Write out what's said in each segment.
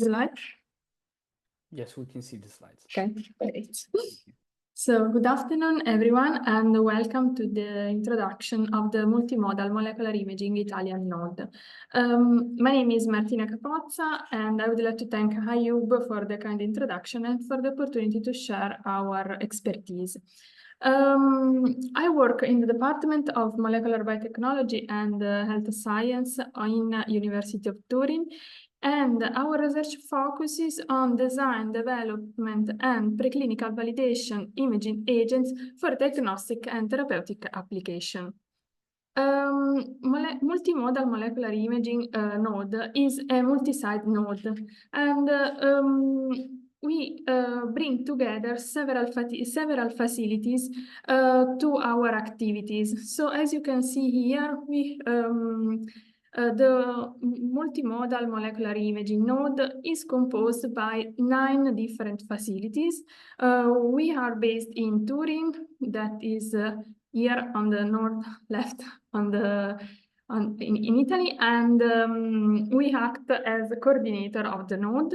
Slide? Yes, we can see the slides. Okay, great. So good afternoon, everyone, and welcome to the introduction of the Multi-Modal Molecular Imaging Italian node. My name is Martina Capozza, and I would like to thank Ayub for the kind introduction and for the opportunity to share our expertise. I work in the Department of Molecular Biotechnology and Health Science in University of Turin, and our research focuses on design, development, and preclinical validation imaging agents for diagnostic and therapeutic application. Multi-modal molecular imaging node is a multi-site node, and we bring together several facilities to our activities. So as you can see here, the multimodal molecular imaging node is composed by 9 different facilities. We are based in Turin, that is here on the north left in Italy, and we act as a coordinator of the node,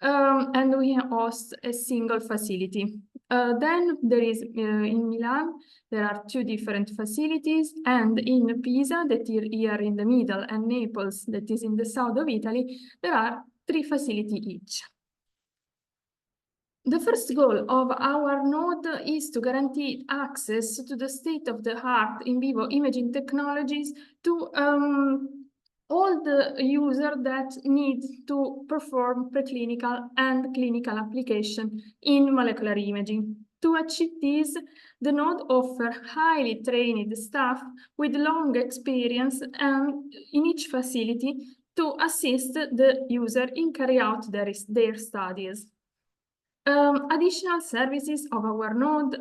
and we host a single facility. Then there is in Milan, there are 2 different facilities, and in Pisa, that is here in the middle, and Naples, that is in the south of Italy, there are 3 facilities each. The first goal of our node is to guarantee access to the state-of-the-art in vivo imaging technologies to all the users that need to perform preclinical and clinical application in molecular imaging. To achieve this, the node offers highly trained staff with long experience and in each facility to assist the user in carrying out their studies. Additional services of our node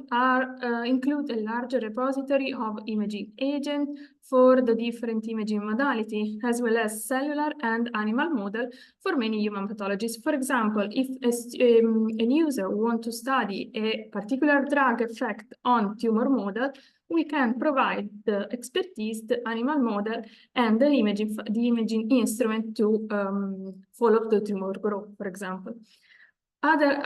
include a large repository of imaging agents for the different imaging modality, as well as cellular and animal model for many human pathologies. For example, if a user wants to study a particular drug effect on tumor model, we can provide the expertise, the animal model, and the imaging instrument to follow the tumor growth, for example. Other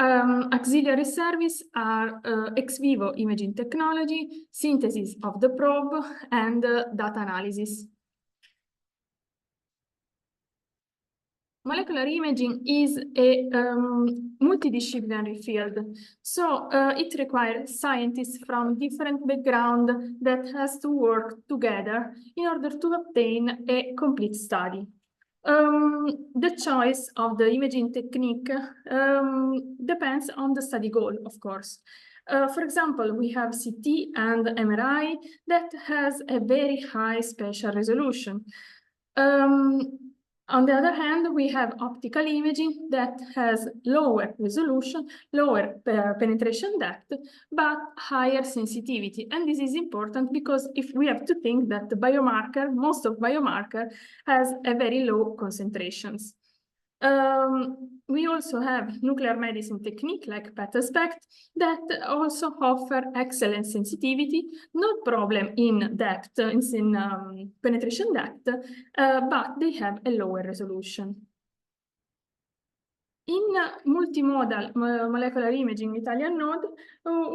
auxiliary services are ex vivo imaging technology, synthesis of the probe, and data analysis. Molecular imaging is a multidisciplinary field, so it requires scientists from different backgrounds that has to work together in order to obtain a complete study. The choice of the imaging technique depends on the study goal, of course. For example, we have CT and MRI that has a very high spatial resolution. On the other hand, we have optical imaging that has lower resolution, lower penetration depth, but higher sensitivity. And this is important because if we have to think that the biomarker, most of biomarker has a very low concentrations. We also have nuclear medicine technique like PET-SPECT that also offer excellent sensitivity, no problem in depth, in penetration depth, but they have a lower resolution. In multimodal molecular imaging Italian node,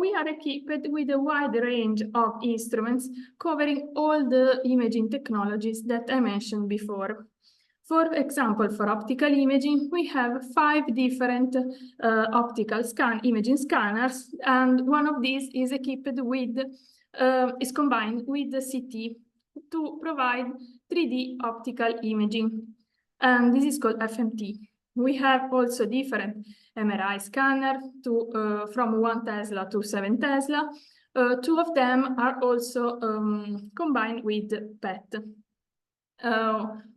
we are equipped with a wide range of instruments covering all the imaging technologies that I mentioned before. For example, for optical imaging, we have 5 different optical imaging scanners, and one of these is equipped with, is combined with the CT to provide 3D optical imaging, and this is called FMT. We have also different MRI scanner from 1 Tesla to 7 Tesla. 2 of them are also combined with PET.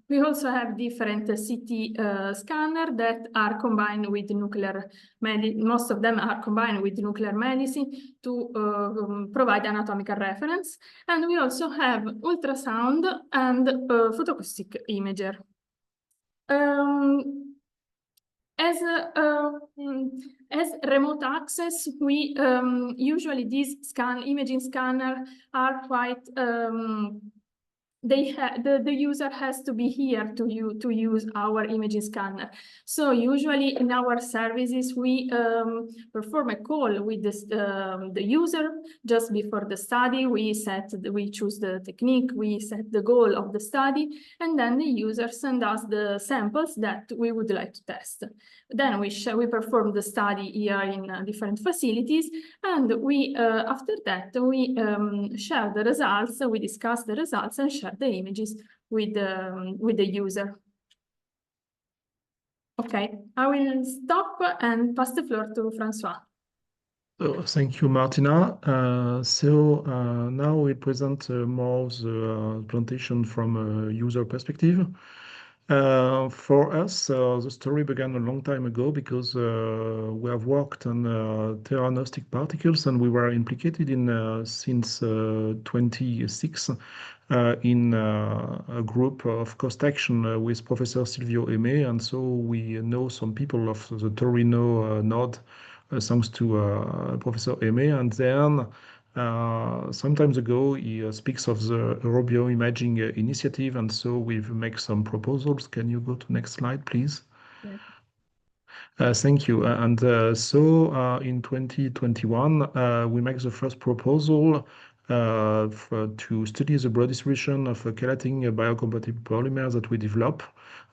We also have different CT scanner that are combined with nuclear medicine. Most of them are combined with nuclear medicine to provide anatomical reference. And we also have ultrasound and photoacoustic imager. As remote access, we usually these imaging scanners are quite the user has to be here to use our imaging scanner. So usually in our services, we perform a call with the user just before the study. We choose the technique, we set the goal of the study, and then the user sends us the samples that we would like to test. Then we perform the study here in different facilities, and we after that we share the results. We discuss the results and share the images with the user. Okay, I will stop and pass the floor to François. So, thank you, Martina. Now we present more the presentation from a user perspective. For us, the story began a long time ago because we have worked on theranostic particles, and we were implicated in since 26 in a group of cost action with Professor Silvio Aimé, and so we know some people of the Torino node thanks to Professor Aimé, and then sometimes ago, he speaks of the Euro-BioImaging initiative, and so we've made some proposals. Can you go to next slide, please? Yeah. Thank you. In 2021, we make the first proposal to study the broad distribution of chelating biocompatible polymers that we develop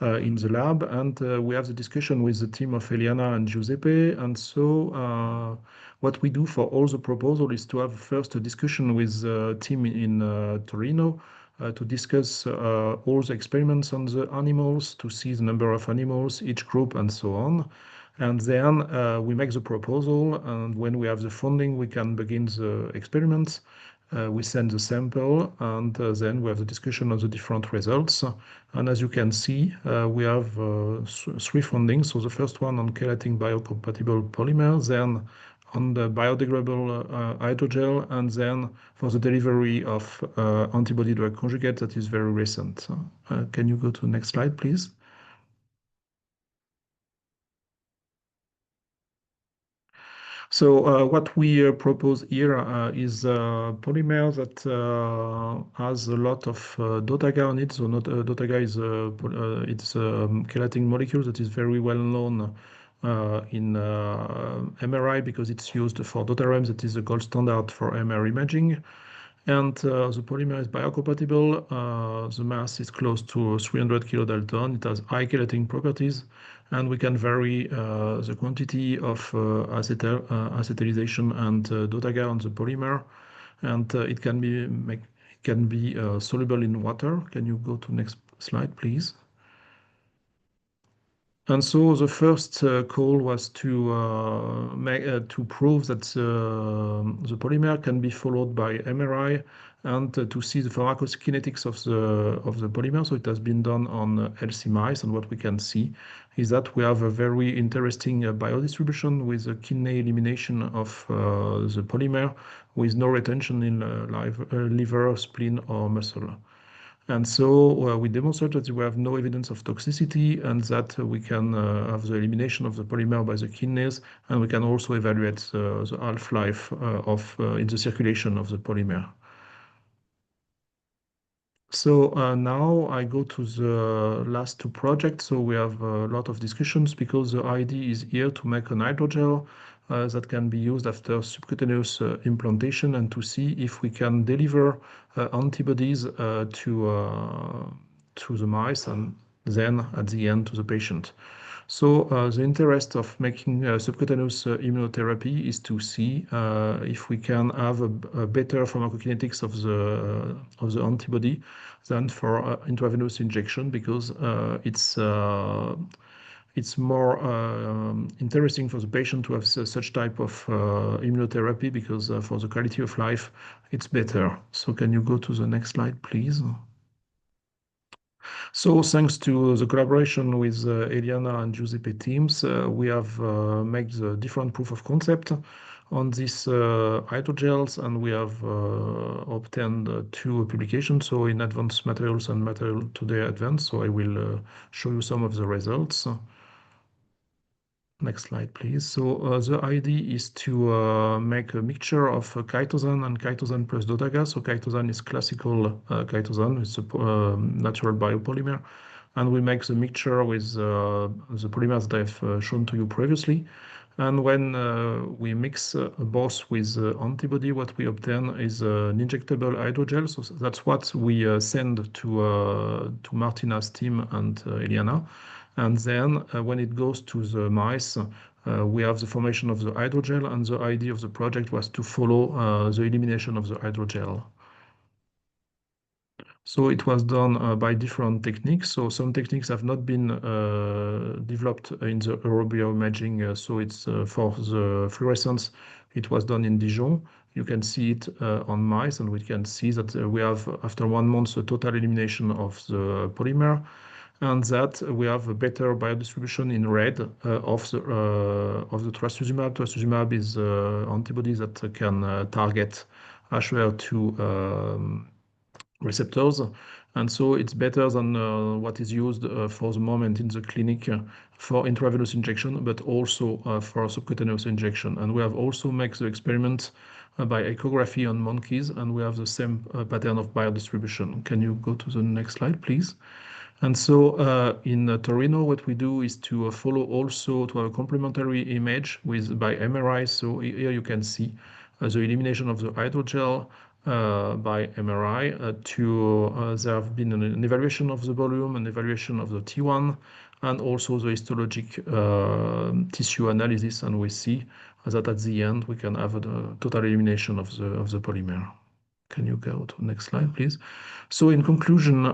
in the lab, and we have the discussion with the team of Eliana and Giuseppe. And so what we do for all the proposal is to have first a discussion with the team in Torino to discuss all the experiments on the animals, to see the number of animals, each group, and so on. And then we make the proposal, and when we have the funding, we can begin the experiments. We send the sample, and then we have the discussion of the different results. And as you can see, we have three fundings. So the first one on chelating biocompatible polymers, then on the biodegradable hydrogel, and then for the delivery of antibody drug conjugate that is very recent. Can you go to the next slide, please? So what we propose here is a polymer that has a lot of DOTAGA on it. So DOTAGA is it's a chelating molecule that is very well known in MRI because it's used for DOTAREMS, that is the gold standard for MR imaging. And the polymer is biocompatible. The mass is close to 300 kilodalton. It has high chelating properties, and we can vary the quantity of acetylization and DOTAGA on the polymer, and it can be soluble in water. Can you go to next slide, please? And so the first call was to prove that the polymer can be followed by MRI and to see the pharmacokinetics of the polymer. So it has been done on healthy mice, and what we can see is that we have a very interesting biodistribution with a kidney elimination of the polymer with no retention in liver, spleen, or muscle. And so we demonstrate that we have no evidence of toxicity and that we can have the elimination of the polymer by the kidneys, and we can also evaluate the half-life in the circulation of the polymer. So now I go to the last two projects. So we have a lot of discussions because the idea is here to make an hydrogel that can be used after subcutaneous implantation and to see if we can deliver antibodies to the mice and then at the end to the patient. So the interest of making subcutaneous immunotherapy is to see if we can have a better pharmacokinetics of the antibody than for intravenous injection, because it's more interesting for the patient to have such type of immunotherapy, because for the quality of life, it's better. So can you go to the next slide, please? So thanks to the collaboration with Eliana and Giuseppe teams, we have made the different proof of concept on these hydrogels, and we have obtained two publications, so in Advanced Materials and Material, Today, Advanced. So I will show you some of the results. So the first Next slide, please. So the idea is to make a mixture of chitosan and chitosan plus DOTAGA. So chitosan is classical chitosan, it's a natural biopolymer. And we make the mixture with the polymers that I've shown to you previously. And when we mix both with antibody, what we obtain is an injectable hydrogel. So that's what we send to Martina's team and Eliana. And then when it goes to the mice, we have the formation of the hydrogel, and the idea of the project was to follow the elimination of the hydrogel. So it was done by different techniques. So some techniques have not been developed in the Euro-BioImaging. So it's for the fluorescence, it was done in Dijon. You can see it on mice, and we can see that we have, after 1 month, a total elimination of the polymer, and that we have a better biodistribution in red of the trastuzumab. Trastuzumab is antibody that can target HER2 receptors, and so it's better than what is used for the moment in the clinic for intravenous injection, but also for subcutaneous injection. And we have also made the experiment by echography on monkeys, and we have the same pattern of biodistribution. Can you go to the next slide, please? And so in Torino, what we do is to follow also to have a complementary image by MRI. So here you can see the elimination of the hydrogel by MRI. There have been an evaluation of the volume, an evaluation of the T1, and also the histologic tissue analysis. And we see that at the end we can have a total elimination of the polymer. Can you go to the next slide, please? So in conclusion,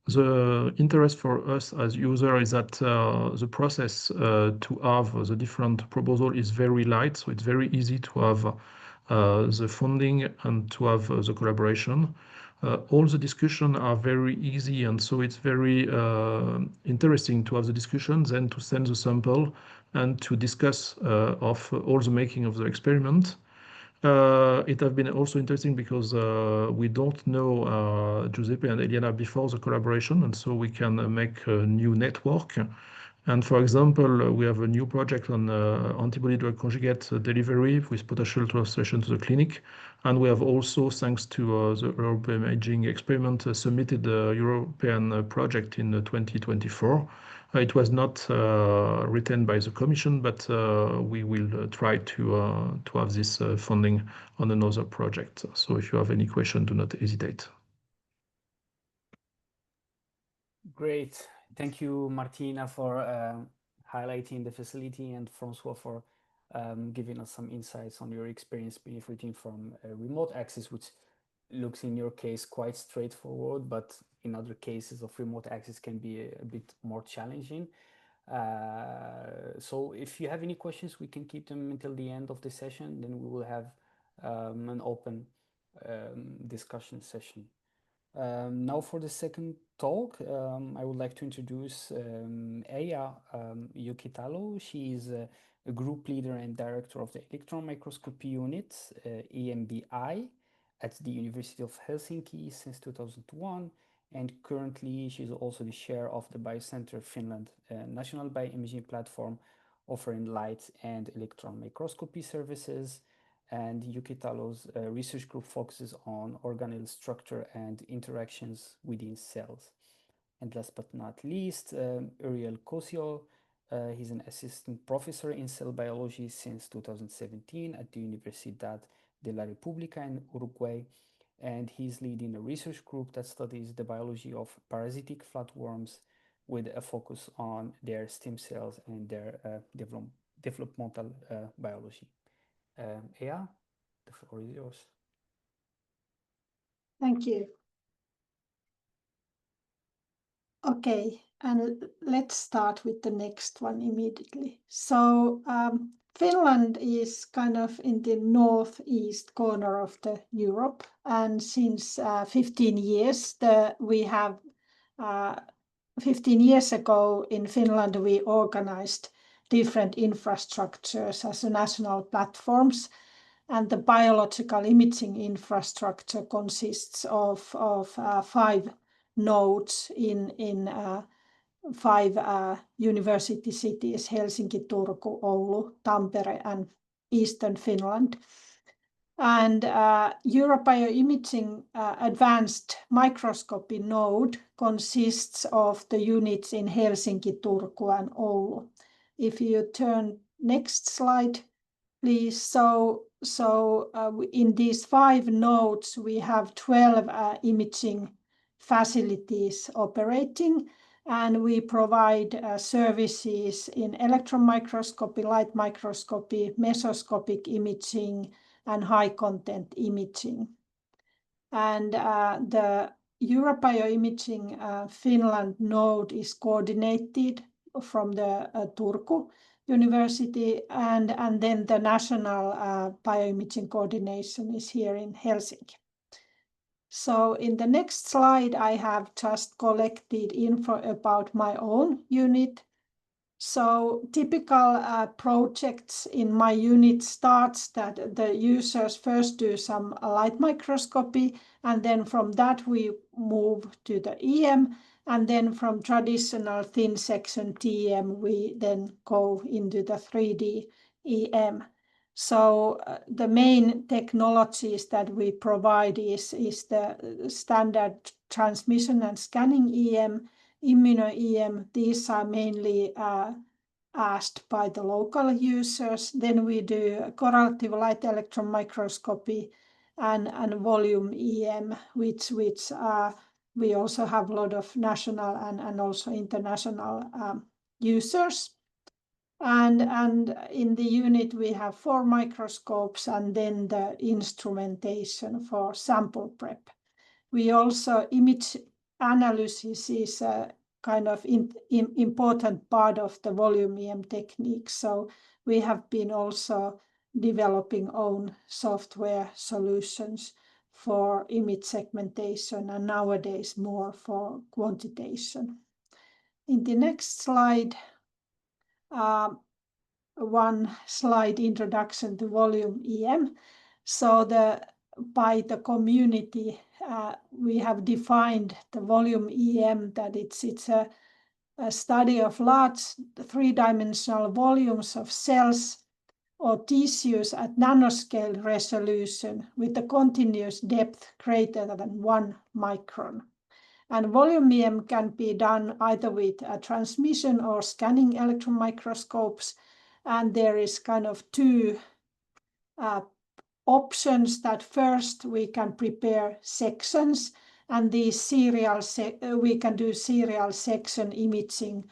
the interest for us as user is that the process to have the different proposal is very light. So it's very easy to have the funding and to have the collaboration. All the discussions are very easy, and so it's very interesting to have the discussions and to send the sample and to discuss of all the making of the experiment. It has been also interesting because we don't know Giuseppe and Eliana before the collaboration, and so we can make a new network. And for example, we have a new project on antibody drug conjugate delivery with potential translation to the clinic. And we have also, thanks to the Euro-BioImaging experiment, submitted the European project in 2024. It was not written by the Commission, but we will try to have this funding on another project. So if you have any question, do not hesitate. Great. Thank you, Martina, for highlighting the facility, and François for giving us some insights on your experience benefiting from remote access, which looks in your case quite straightforward, but in other cases of remote access can be a bit more challenging. So if you have any questions, we can keep them until the end of the session, then we will have an open discussion session. Now for the second talk, I would like to introduce Eija Jokitalo. She is a group leader and director of the electron microscopy unit, EMBI, at the University of Helsinki since 2001. And currently she's also the chair of the Biocenter Finland national bioimaging platform, offering light and electron microscopy services. And Jokitalo's research group focuses on organelle structure and interactions within cells. And last but not least, Uriel Koziol. He's an assistant professor in cell biology since 2017 at the Universidad de la República in Uruguay. And he's leading a research group that studies the biology of parasitic flatworms with a focus on their stem cells and their developmental biology. Eija, the floor is yours. Thank you. Okay, and let's start with the next one immediately. So Finland is kind of in the northeast corner of the Europe, and since 15 years, 15 years ago in Finland, we organized different infrastructures as national platforms. And the biological imaging infrastructure consists of 5 nodes in 5 university cities, Helsinki, Turku, Oulu, Tampere, and Eastern Finland. And Euro-BioImaging advanced microscopy node consists of the units in Helsinki, Turku, and Oulu. If you turn next slide, please. So in these 5 nodes, we have 12 imaging facilities operating, and we provide services in electron microscopy, light microscopy, mesoscopic imaging, and high content imaging. And the Euro-BioImaging Finland node is coordinated from the Turku University, and then the national bioimaging coordination is here in Helsinki. So in the next slide, I have just collected info about my own unit. So typical projects in my unit starts that the users first do some light microscopy, and then from that we move to the EM, and then from traditional thin section TM we then go into the 3D EM. So the main technologies that we provide is the standard transmission and scanning EM, immuno-EM. These are mainly asked by the local users. Then we do correlative light electron microscopy and volume EM, which we also have a lot of national and also international users. And in the unit we have 4 microscopes and then the instrumentation for sample prep. We also image analysis is a kind of important part of the volume EM technique. So we have been also developing own software solutions for image segmentation and nowadays more for quantitation. In the next slide, one slide introduction to volume EM. So by the community, we have defined the volume EM that it's a study of large 3-dimensional volumes of cells or tissues at nanoscale resolution with a continuous depth greater than 1 micron. And volume EM can be done either with a transmission or scanning electron microscopes. And there is kind of 2 options. That first we can prepare sections, and these we can do serial section imaging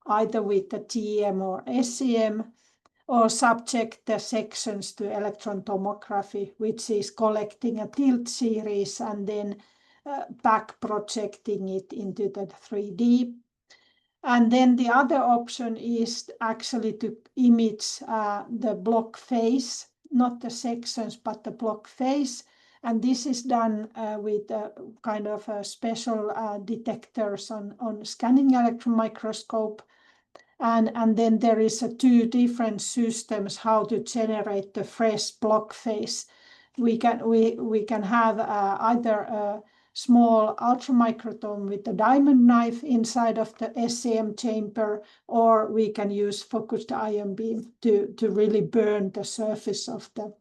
either with the TEM or SEM, or subject the sections to electron tomography, which is collecting a tilt series and then back projecting it into the 3D. And then the other option is actually to image the block face, not the sections, but the block face. And this is done with kind of special detectors on scanning electron microscope. And then there is 2 different systems how to generate the fresh block face. We can have either a small ultramicrotome with a diamond knife inside of the SEM chamber, or we can use focused ion beam to really burn the surface of the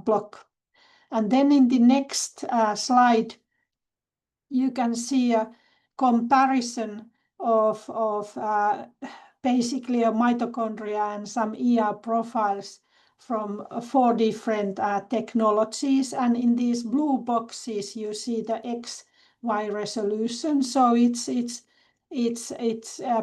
block. And then in the next slide, you can see a comparison of basically a mitochondria and some ER profiles from 4 different technologies. And in these blue boxes, you see the XY resolution. So it's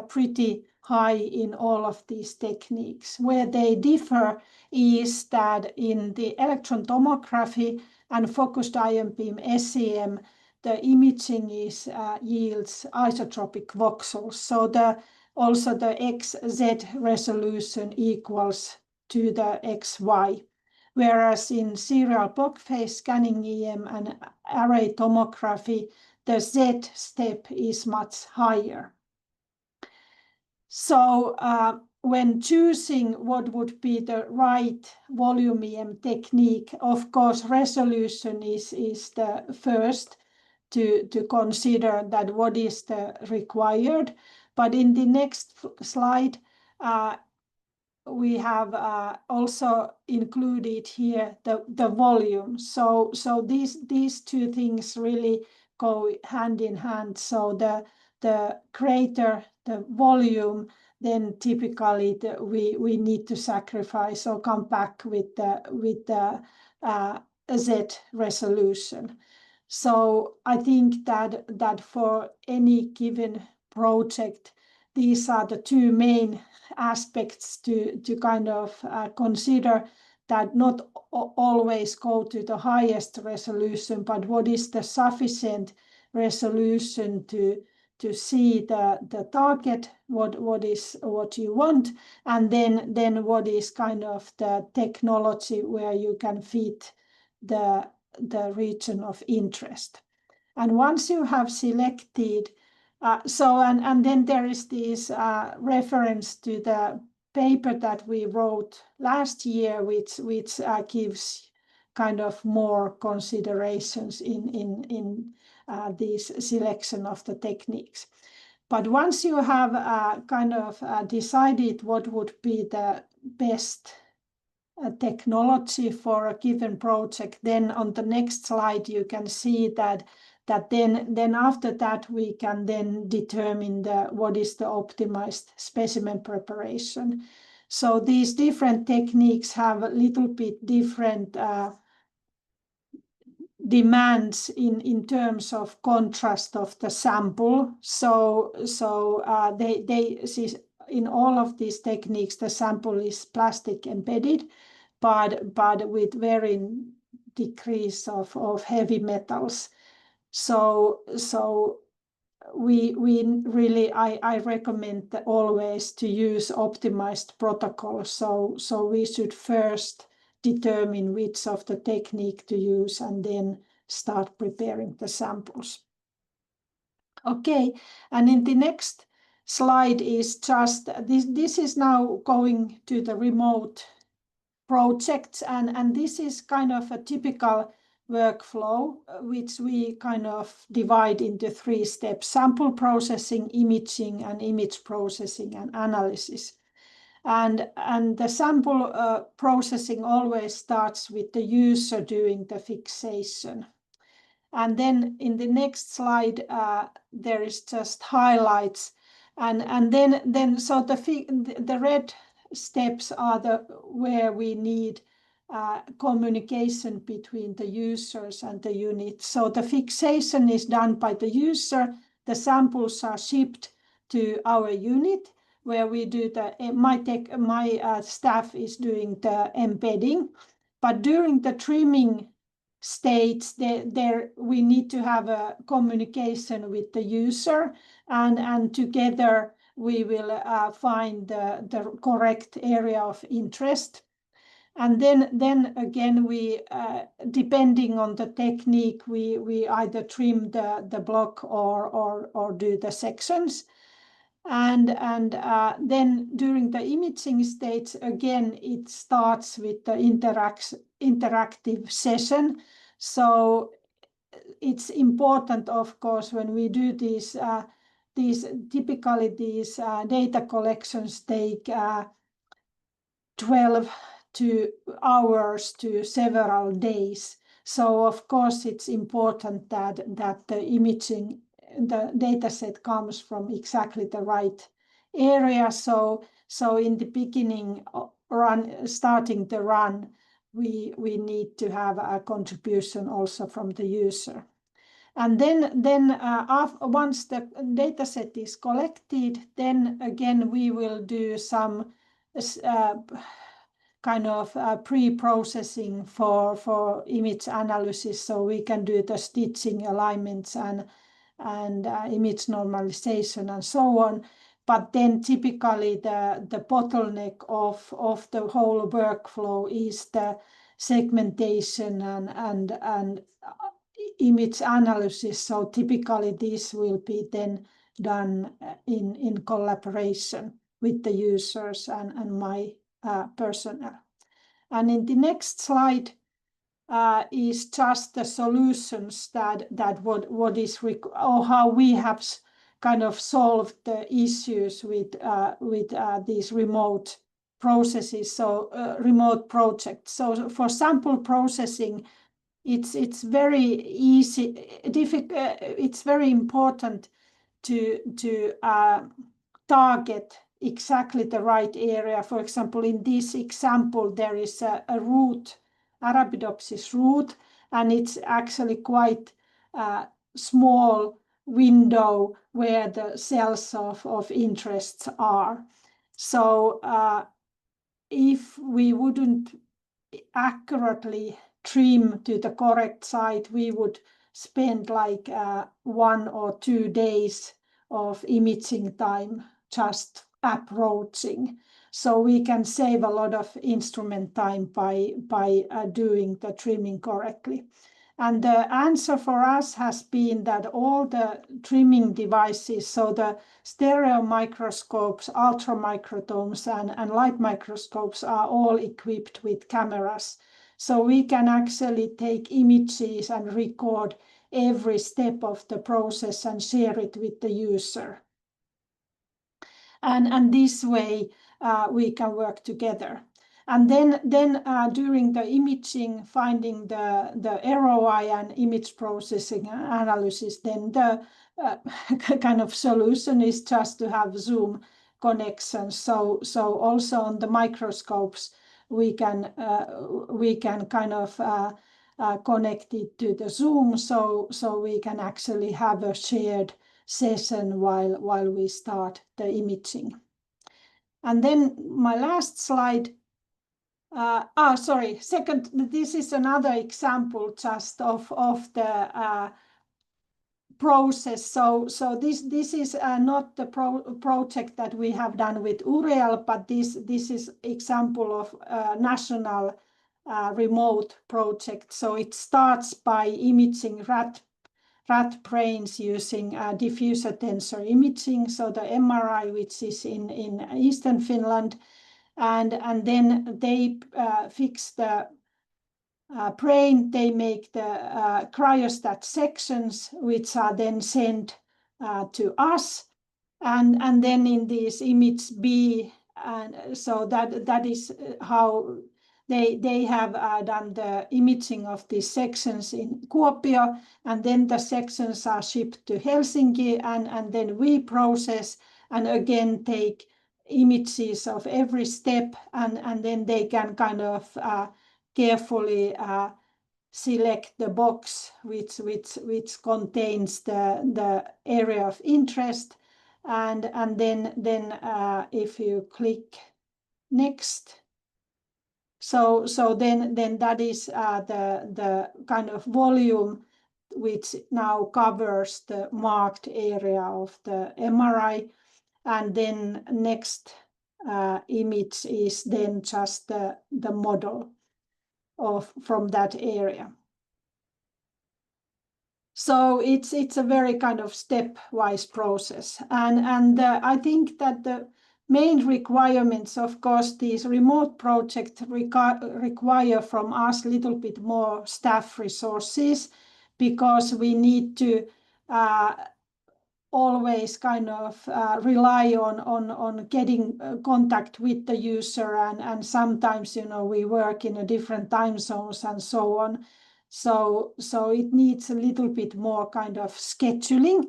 pretty high in all of these techniques. Where they differ is that in the electron tomography and focused ion beam SEM, the imaging yields isotropic voxels. So also the XZ resolution equals to the XY. Whereas in serial block phase scanning EM and array tomography, the Z step is much higher. So when choosing what would be the right volume EM technique, of course, resolution is the first to consider that what is the required. But in the next slide, we have also included here the volume. So these two things really go hand in hand. So the greater the volume, then typically we need to sacrifice or come back with the Z resolution. So I think that for any given project, these are the two main aspects to kind of consider, that not always go to the highest resolution, but what is the sufficient resolution to see the target, what you want, and then what is kind of the technology where you can fit the region of interest. And once you have selected, and then there is this reference to the paper that we wrote last year, which gives kind of more considerations in this selection of the techniques. But once you have kind of decided what would be the best technology for a given project, then on the next slide you can see that then after that we can then determine what is the optimized specimen preparation. So these different techniques have a little bit different demands in terms of contrast of the sample. So they in all of these techniques the sample is plastic embedded, but with varying decrease of heavy metals. So we really I recommend always to use optimized protocols. So we should first determine which of the technique to use and then start preparing the samples. Okay, and in the next slide is just this is now going to the remote projects, and this is kind of a typical workflow which we kind of divide into 3 steps: sample processing, imaging, and image processing and analysis. And the sample processing always starts with the user doing the fixation. And then in the next slide there is just highlights, and then so the red steps are where we need communication between the users and the unit. So the fixation is done by the user. The samples are shipped to our unit, where we do my staff is doing the embedding. But during the trimming stage, there we need to have a communication with the user, and together we will find the correct area of interest. And then again, we depending on the technique, we either trim the block or do the sections. And then during the imaging stage, again, it starts with the interactive session. So it's important, of course, when we do typically these data collections take 12 hours to several days. So of course it's important that the imaging, the data set comes from exactly the right area. So in the beginning, starting the run, we need to have a contribution also from the user. And then once the data set is collected, then again we will do some kind of pre-processing for image analysis, so we can do the stitching, alignments, and image normalization and so on. But then typically the bottleneck of the whole workflow is the segmentation and image analysis. So typically this will be then done in collaboration with the users and my personnel. And in the next slide is just the solutions that what is or how we have kind of solved the issues with these remote processes, so remote projects. So for sample processing, it's very easy. It's very important to target exactly the right area. For example, in this example, there is a root, Arabidopsis root, and it's actually quite small window where the cells of interest are. So if we wouldn't accurately trim to the correct site, we would spend like 1 or 2 days of imaging time just approaching. So we can save a lot of instrument time by doing the trimming correctly. And the answer for us has been that all the trimming devices, so the stereo microscopes, ultramicrotomes, and light microscopes are all equipped with cameras. So we can actually take images and record every step of the process and share it with the user. And this way we can work together. And then during the imaging, finding the ROI and image processing analysis, then the kind of solution is just to have Zoom connections. So also on the microscopes, we can kind of connect it to the Zoom, so we can actually have a shared session while we start the imaging. And then my last slide. Second, this is another example just of the process. So this is not the project that we have done with Uriel, but this is example of a national remote project. So it starts by imaging rat brains using diffuser tensor imaging, so the MRI, which is in Eastern Finland. And then they fix the brain, they make the cryostat sections, which are then sent to us. And then in this image B, and so that is how they have done the imaging of these sections in Kuopio, and then the sections are shipped to Helsinki, and then we process and again take images of every step, and then they can kind of carefully select the box which contains the area of interest, and then if you click next, so then that is the kind of volume which now covers the marked area of the MRI. And then next image is then just the model from that area. So it's a very kind of stepwise process. And I think that the main requirements, of course, these remote projects require from us a little bit more staff resources, because we need to always kind of rely on getting contact with the user, and sometimes we work in a different time zones and so on. So it needs a little bit more kind of scheduling.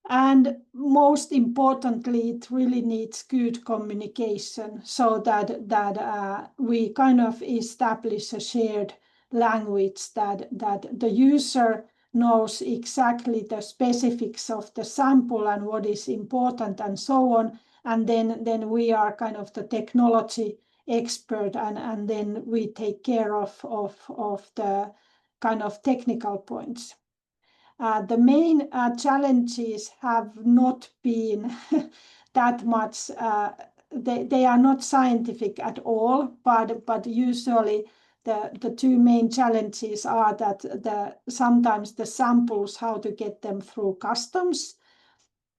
And most importantly, it really needs good communication, so that we kind of establish a shared language, that the user knows exactly the specifics of the sample and what is important and so on. And then we are kind of the technology expert, and then we take care of the kind of technical points. The main challenges have not been that much, they are not scientific at all, but usually the two main challenges are that sometimes the samples, how to get them through customs.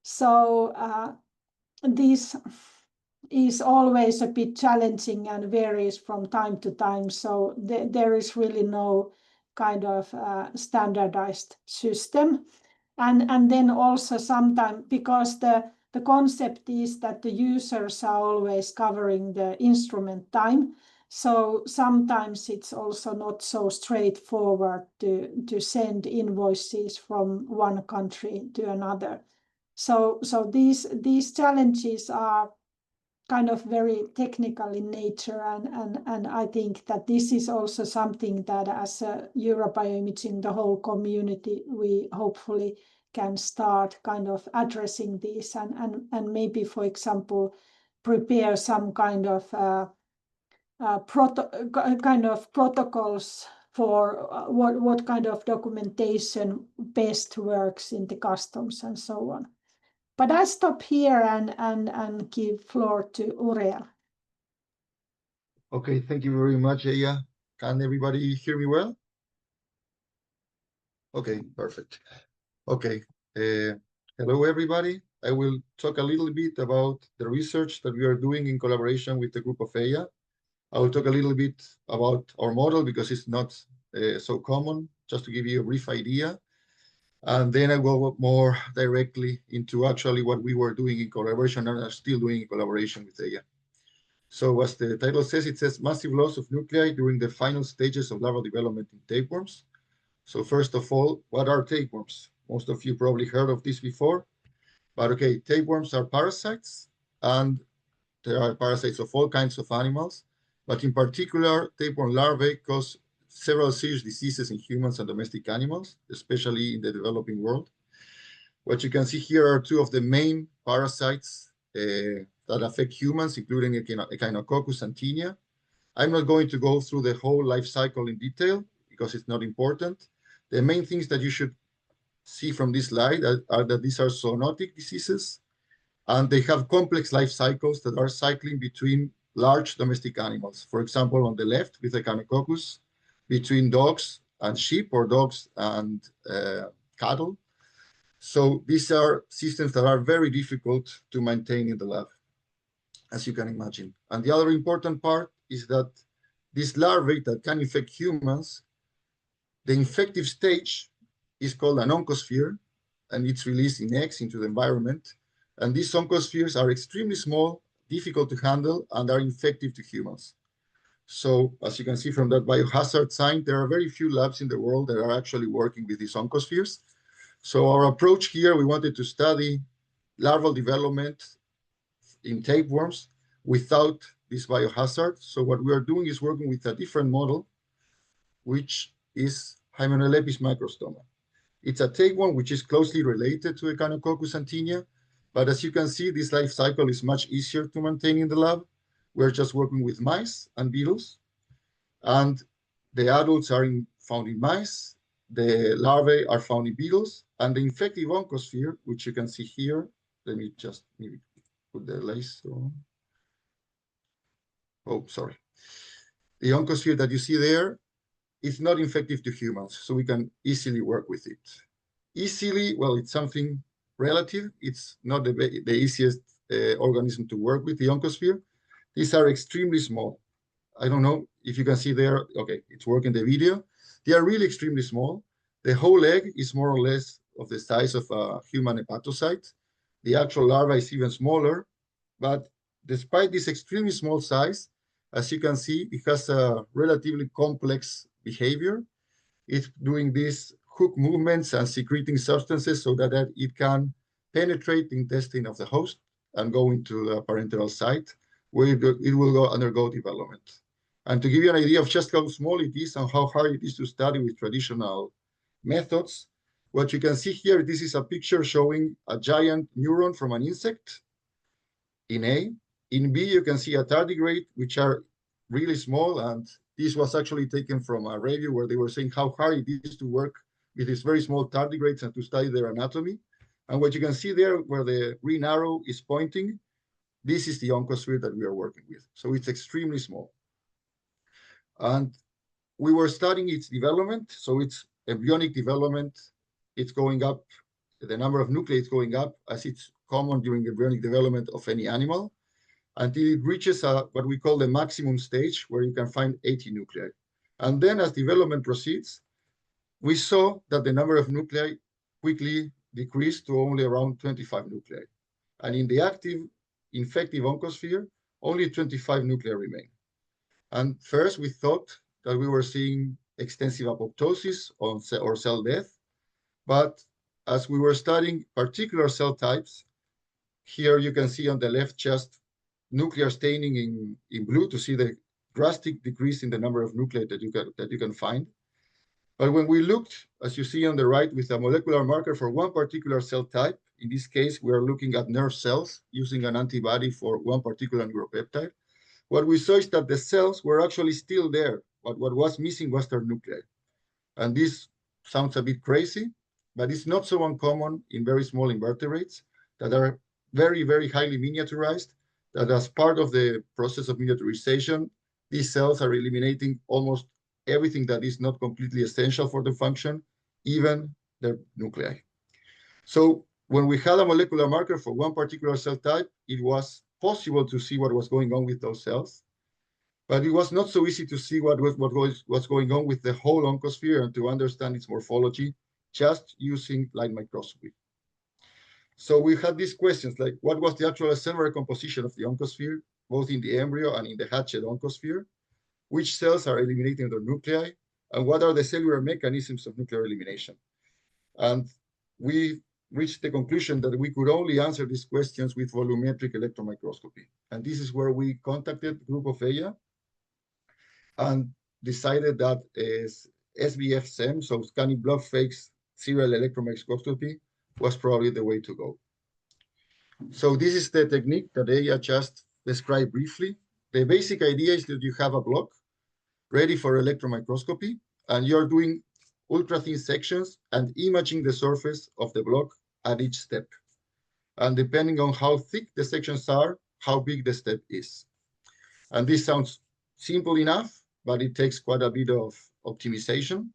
So this is always a bit challenging and varies from time to time. So there is really no kind of standardized system. And then also sometimes, because the concept is that the users are always covering the instrument time, so sometimes it's also not so straightforward to send invoices from one country to another. So these challenges are kind of very technical in nature, and I think that this is also something that as a Euro-BioImaging, the whole community, we hopefully can start kind of addressing this and maybe, for example, prepare some kind of protocols for what kind of documentation best works in the customs and so on. But I stop here and give floor to Uriel. Okay, thank you very much, Eija. Can everybody hear me well? Okay, perfect. Okay, hello everybody. I will talk a little bit about the research that we are doing in collaboration with the group of Eija. I will talk a little bit about our model because it's not so common, just to give you a brief idea. And then I will go more directly into actually what we were doing in collaboration and are still doing in collaboration with Eija. So as the title says, it says massive loss of nuclei during the final stages of larval development in tapeworms. So first of all, what are tapeworms? Most of you probably heard of this before, but okay, tapeworms are parasites, and there are parasites of all kinds of animals, but in particular, tapeworm larvae cause several serious diseases in humans and domestic animals, especially in the developing world. What you can see here are two of the main parasites that affect humans, including Echinococcus and Tinea. I'm not going to go through the whole life cycle in detail because it's not important. The main things that you should see from this slide are that these are zoonotic diseases, and they have complex life cycles that are cycling between large domestic animals. For example, on the left with Echinococcus, between dogs and sheep or dogs and cattle. So these are systems that are very difficult to maintain in the lab, as you can imagine. And the other important part is that this larvae that can infect humans, the infective stage is called an oncosphere, and it's released in eggs into the environment. And these oncospheres are extremely small, difficult to handle, and are infective to humans. So as you can see from that biohazard sign, there are very few labs in the world that are actually working with these oncospheres. So our approach here, we wanted to study larval development in tapeworms without this biohazard. So what we are doing is working with a different model, which is Hymenelepis microstoma. It's a tapeworm which is closely related to Echinococcus and Tinea, but as you can see, this life cycle is much easier to maintain in the lab. We're just working with mice and beetles, and the adults are found in mice, the larvae are found in beetles, and the infective oncosphere, which you can see here, let me just maybe put the laser on. Oh, sorry. The oncosphere that you see there is not infective to humans, so we can easily work with it. Easily, well, it's something relative. It's not the easiest organism to work with, the oncosphere. These are extremely small. I don't know if you can see there. Okay, it's working the video. They are really extremely small. The whole egg is more or less of the size of a human hepatocyte. The actual larva is even smaller, but despite this extremely small size, as you can see, it has a relatively complex behavior. It's doing these hook movements and secreting substances so that it can penetrate the intestine of the host and go into the parenteral site, where it will go undergo development. And to give you an idea of just how small it is and how hard it is to study with traditional methods, what you can see here, this is a picture showing a giant neuron from an insect in A. In B, you can see a tardigrade, which are really small, and this was actually taken from a review where they were saying how hard it is to work with these very small tardigrades and to study their anatomy. And what you can see there, where the green arrow is pointing, this is the oncosphere that we are working with. So it's extremely small. And we were studying its development. So it's embryonic development. It's going up. The number of nuclei is going up, as it's common during embryonic development of any animal, until it reaches what we call the maximum stage, where you can find 80 nuclei. And then as development proceeds, we saw that the number of nuclei quickly decreased to only around 25 nuclei. And in the active infective oncosphere, only 25 nuclei remain. And first, we thought that we were seeing extensive apoptosis or cell death. But as we were studying particular cell types, here you can see on the left just nuclear staining in blue to see the drastic decrease in the number of nuclei that you can find. But when we looked, as you see on the right, with a molecular marker for one particular cell type, in this case, we are looking at nerve cells using an antibody for one particular neuropeptide. What we saw is that the cells were actually still there, but what was missing was their nuclei. And this sounds a bit crazy, but it's not so uncommon in very small invertebrates that are very, very highly miniaturized, that as part of the process of miniaturization, these cells are eliminating almost everything that is not completely essential for the function, even their nuclei. So when we had a molecular marker for one particular cell type, it was possible to see what was going on with those cells, but it was not so easy to see what's going on with the whole oncosphere and to understand its morphology just using light microscopy. So we had these questions like, what was the actual cellular composition of the oncosphere, both in the embryo and in the hatched oncosphere? Which cells are eliminating their nuclei? And what are the cellular mechanisms of nuclear elimination? And we reached the conclusion that we could only answer these questions with volumetric electron microscopy. And this is where we contacted the group of Eija and decided that SBF-SEM, so scanning blood fakes serial electron microscopy, was probably the way to go. So this is the technique that Eija just described briefly. The basic idea is that you have a block ready for electron microscopy, and you're doing ultra-thin sections and imaging the surface of the block at each step. And depending on how thick the sections are, how big the step is. And this sounds simple enough, but it takes quite a bit of optimization.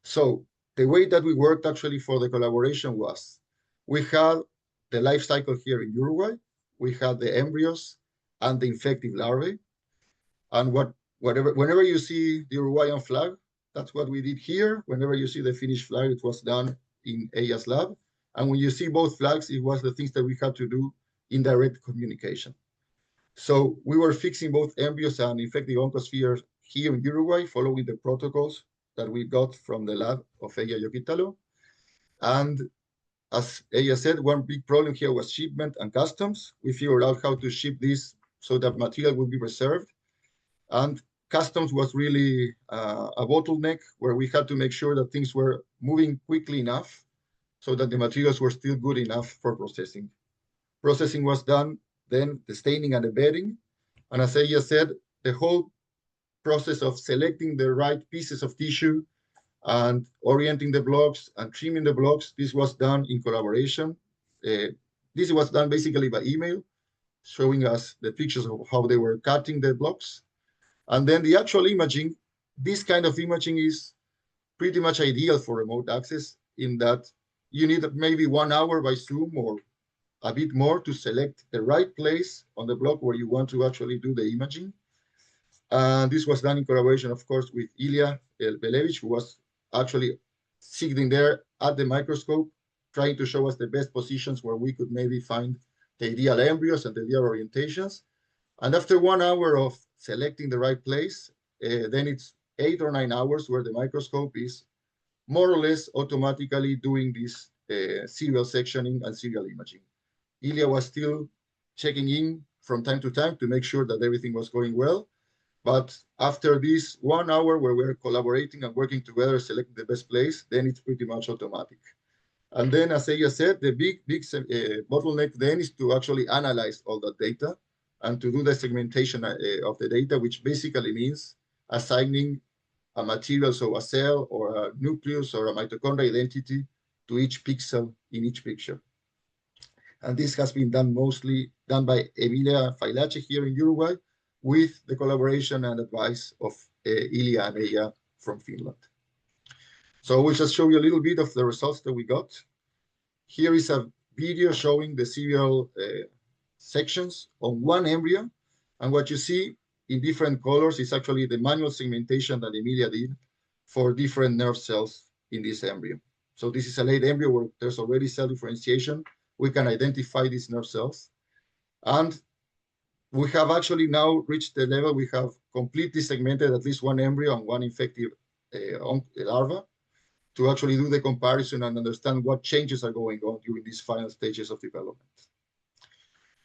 So the way that we worked actually for the collaboration was, we had the life cycle here in Uruguay, we had the embryos and the infective larvae. And whenever you see the Uruguayan flag, that's what we did here. Whenever you see the Finnish flag, it was done in Eija's lab. And when you see both flags, it was the things that we had to do in direct communication. So we were fixing both embryos and infective oncospheres here in Uruguay, following the protocols that we got from the lab of Eija Jokitalo. And as Eija said, one big problem here was shipment and customs. We figured out how to ship this so that material would be reserved. And customs was really a bottleneck where we had to make sure that things were moving quickly enough so that the materials were still good enough for processing. Processing was done, then the staining and the bedding. And as Eija said, the whole process of selecting the right pieces of tissue and orienting the blocks and trimming the blocks, this was done in collaboration. This was done basically by email, showing us the pictures of how they were cutting the blocks. And then the actual imaging, this kind of imaging is pretty much ideal for remote access in that you need maybe 1 hour by Zoom or a bit more to select the right place on the block where you want to actually do the imaging. And this was done in collaboration, of course, with Ilya Belevich, who was actually sitting there at the microscope, trying to show us the best positions where we could maybe find the ideal embryos and the ideal orientations. And after 1 hour of selecting the right place, then it's 8 or 9 hours where the microscope is more or less automatically doing this serial sectioning and serial imaging. Ilya was still checking in from time to time to make sure that everything was going well. But after this 1 hour where we're collaborating and working together, selecting the best place, then it's pretty much automatic. And then, as Eija said, the big bottleneck then is to actually analyze all that data and to do the segmentation of the data, which basically means assigning a material, so a cell or a nucleus or a mitochondrial identity to each pixel in each picture. And this has been done mostly by Emilia Failace here in Uruguay with the collaboration and advice of Ilya and Eija from Finland. So we'll just show you a little bit of the results that we got. Here is a video showing the serial sections on one embryo. And what you see in different colors is actually the manual segmentation that Emilia did for different nerve cells in this embryo. So this is a late embryo where there's already cell differentiation. We can identify these nerve cells. And we have actually now reached the level we have completely segmented at least one embryo and one infective larva to actually do the comparison and understand what changes are going on during these final stages of development.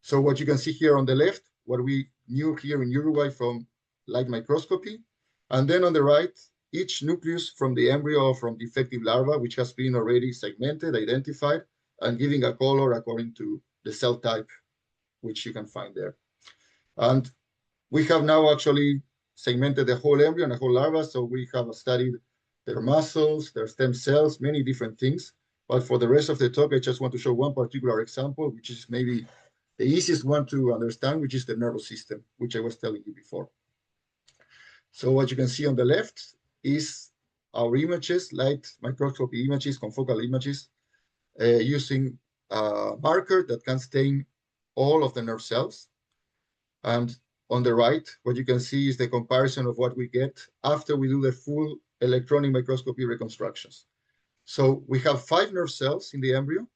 So what you can see here on the left, what we knew here in Uruguay from light microscopy, and then on the right, each nucleus from the embryo or from the effective larva, which has been already segmented, identified, and giving a color according to the cell type, which you can find there. And we have now actually segmented the whole embryo and the whole larva, so we have studied their muscles, their stem cells, many different things. But for the rest of the talk, I just want to show one particular example, which is maybe the easiest one to understand, which is the nervous system, which I was telling you before. So what you can see on the left is our images, light microscopy images, confocal images, using a marker that can stain all of the nerve cells. And on the right, what you can see is the comparison of what we get after we do the full electronic microscopy reconstructions. So we have 5 nerve cells in the embryo.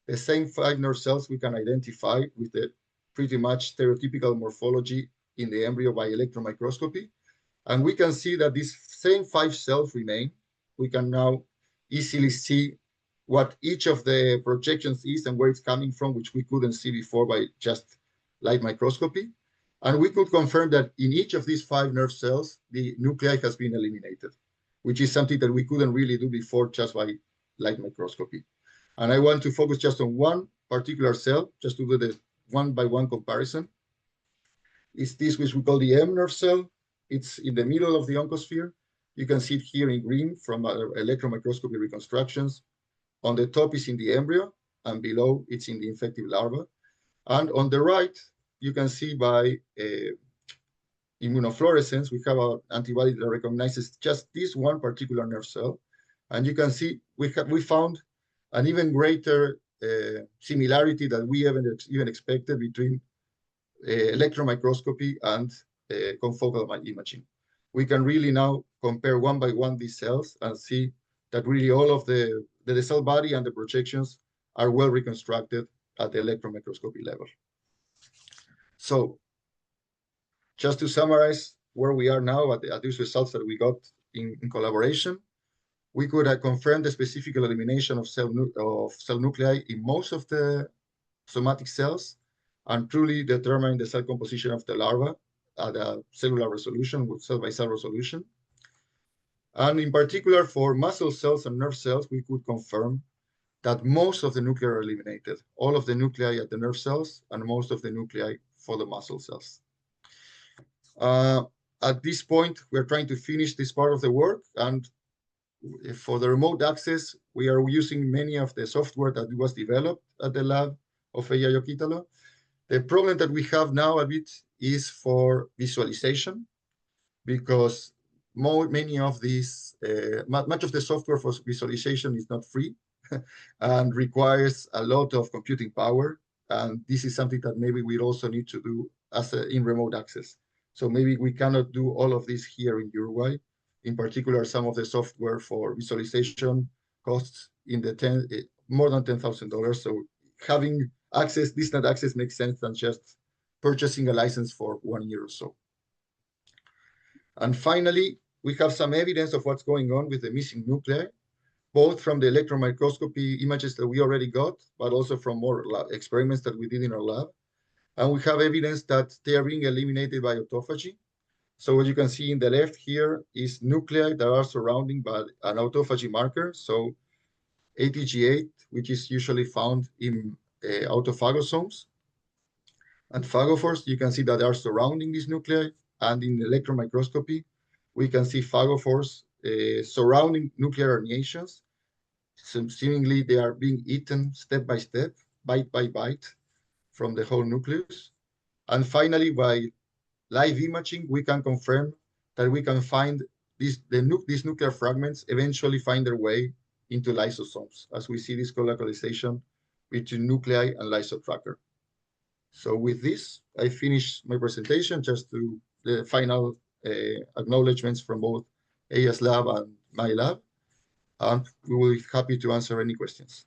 The same 5 nerve cells we can identify with the pretty much stereotypical morphology in the embryo by electron microscopy. And we can see that these same 5 cells remain. We can now easily see what each of the projections is and where it's coming from, which we couldn't see before by just light microscopy. And we could confirm that in each of these 5 nerve cells, the nuclei has been eliminated, which is something that we couldn't really do before just by light microscopy. And I want to focus just on one particular cell, just to do the one-by-one comparison. It's this, which we call the M nerve cell. It's in the middle of the oncosphere. You can see it here in green from electron microscopy reconstructions. On the top is in the embryo, and below it's in the infective larva. And on the right, you can see by immunofluorescence, we have an antibody that recognizes just this one particular nerve cell. And you can see we found an even greater similarity that we haven't even expected between electron microscopy and confocal imaging. We can really now compare one by one these cells and see that really all of the cell body and the projections are well reconstructed at the electron microscopy level. So just to summarize where we are now at these results that we got in collaboration, we could have confirmed the specific elimination of cell nuclei in most of the somatic cells and truly determine the cell composition of the larva at a cellular resolution with cell-by-cell resolution. And in particular for muscle cells and nerve cells, we could confirm that most of the nuclei are eliminated, all of the nuclei at the nerve cells and most of the nuclei for the muscle cells. At this point, we're trying to finish this part of the work, and for the remote access, we are using many of the software that was developed at the lab of Eija Jokitalo. The problem that we have now a bit is for visualization, because many of these, much of the software for visualization is not free and requires a lot of computing power. And this is something that maybe we also need to do in remote access. So maybe we cannot do all of this here in Uruguay. In particular, some of the software for visualization costs in the more than $10,000. So having access, distant access makes sense than just purchasing a license for 1 year or so. And finally, we have some evidence of what's going on with the missing nuclei, both from the electron microscopy images that we already got, but also from more experiments that we did in our lab. And we have evidence that they are being eliminated by autophagy. So what you can see in the left here is nuclei that are surrounding by an autophagy marker. So ATG8, which is usually found in autophagosomes. And phagophores, you can see that they are surrounding these nuclei. And in electron microscopy, we can see phagophores surrounding nuclear herniations. So seemingly, they are being eaten step by step, bite by bite, from the whole nucleus. And finally, by live imaging, we can confirm that we can find these nuclear fragments eventually find their way into lysosomes, as we see this colocalization between nuclei and lysotracker. So with this, I finish my presentation, just to the final acknowledgements from both Eija's lab and my lab. and we will be happy to answer any questions.